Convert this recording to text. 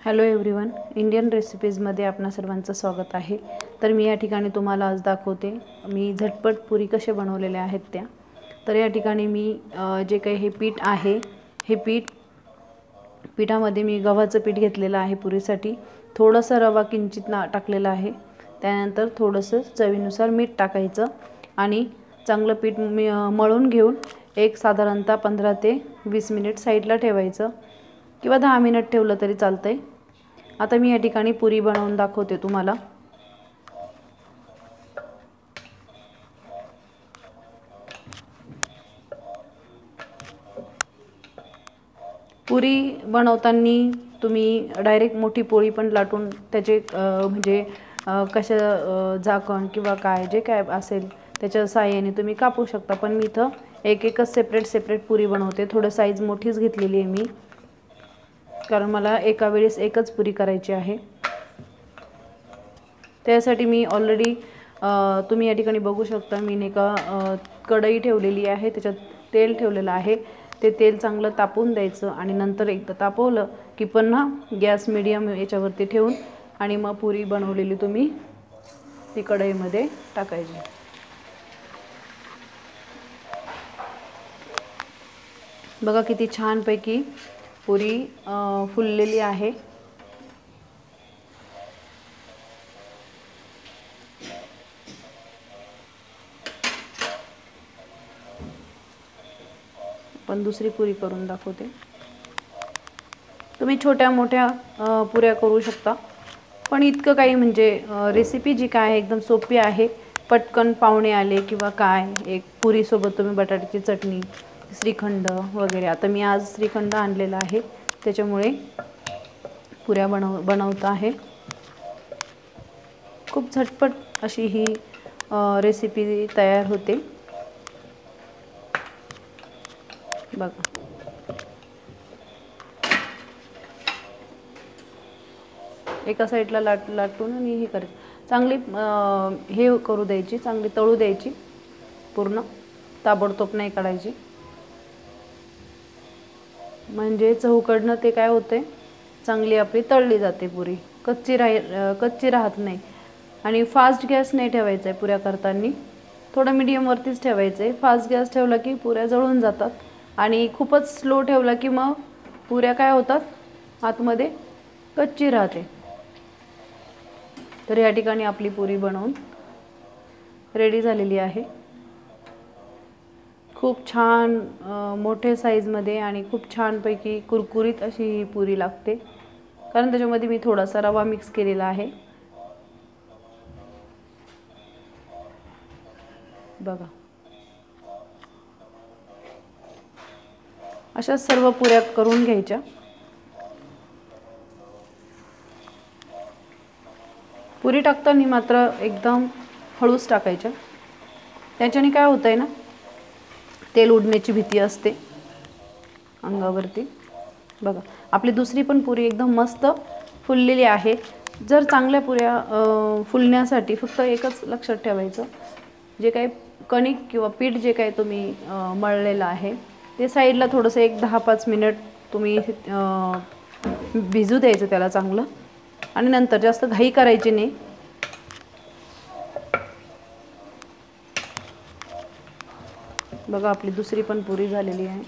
Hello everyone, Indian रेसिपीजमध्ये आपणा सर्वांचं स्वागत आहे। तर मी या ठिकाणी तुम्हाला आज दाखवते मी झटपट पुरी कसे बनवलेले आहेत त्या। तर या ठिकाणी मी जे काही हे पीठ आहे, हे पीठामध्ये मी गव्हाचं पीठ घेतलेलं आहे पुरीसाठी। थोडासा रवा किंचित टाकलेला आहे, त्यानंतर थोडंसं चवीनुसार मीठ टाकायचं आणि चांगलं पीठ मळून घेऊन एक साधारणतः 15 ते 20 मिनिट साईडला ठेवायचं किंवा 10 मिनिट ठेवलं तरी चालतंय। आता मी या ठिकाणी पुरी बनवून दाखवते तुम्हाला। पुरी बनवताना तुम्ही डायरेक्ट मोठी पोळी पण लाटून त्याचे म्हणजे कशा झाकण किंवा काय जे काय असेल त्याच्या साहाय्याने तुम्ही कापू शकता, पण मी इथं एकच सेपरेट पुरी बनवते। थोडं साईज मोठीच घेतलेली आहे मी, कारण मला एका वेळेस एकच पुरी करायची आहे। त्यासाठी मी ऑलरेडी तुम्ही या ठिकाणी बघू शकता, मी एका कढई ठेवलेली आहे, त्याच्यात तेल ठेवलेलं आहे। ते तेल चांगलं तापवून द्यायचं आणि नंतर एकदा तापवलं की पुन्हा गॅस मीडियम याच्यावरती ठेवून आणि मग पुरी बनवलेली तुम्ही ती कढईमध्ये टाकायची। बघा किती छानपैकी पुरी फुललेली आहे। पण दुसरी पुरी करून दाखवते। तुम्ही छोट्या मोठ्या पुऱ्या करू शकता, पण इतकं काही म्हणजे रेसिपी जी काय आहे एकदम सोपी आहे। पटकन पाहुणे आले किंवा काय, एक पुरी सोबत तुम्ही बटाट्याची चटणी, श्रीखंड वगैरे। आता मी आज श्रीखंड आणलेला आहे, त्याच्यामुळे पुऱ्या बनवत आहे। खूप झटपट अशी ही रेसिपी तयार होते। बघा एका साईडला लाटून आणि हे करायचं, चांगली हे करू द्यायची, चांगली तळू द्यायची, पूर्ण ताबडतोब नाही काढायची, म्हणजे चहूकडनं ते काय होते चांगली आपली तळली जाते पुरी, कच्ची राहत नाही। आणि फास्ट गॅस नाही ठेवायचा आहे पुऱ्या करताना, थोडं मीडियम वरतीच ठेवायचं आहे। फास्ट गॅस ठेवला की पुऱ्या जळून जातात आणि खूपच स्लो ठेवला की मग पुऱ्या काय होतात आतमध्ये कच्ची राहते। तर या ठिकाणी आपली पुरी बनवून रेडी झालेली आहे। खूप छान मोठे साईजमध्ये आणि खूप छानपैकी कुरकुरीत अशी ही पुरी लागते, कारण त्याच्यामध्ये मी थोडासा रवा मिक्स केलेला आहे। बघा अशा सर्व पुऱ्या करून घ्यायच्या। पुरी टाकताना मात्र एकदम हळूच टाकायच्या, त्याच्याने काय होतंय ना, तेल उडण्याची भीती असते अंगावरती। बघा आपली दुसरी पण पुरी एकदम मस्त फुललेली आहे। जर चांगल्या पुऱ्या फुलण्यासाठी फक्त एकच लक्षात ठेवायचं, जे काही कणिक किंवा पीठ जे काही तुम्ही मळलेलं आहे ते साईडला थोडंसं एक 10-5 मिनिट तुम्ही भिजू द्यायचं त्याला चांगलं, आणि नंतर जास्त घाई करायची नाही। बघा आपली दुसरी पण पुरी झालेली आहे।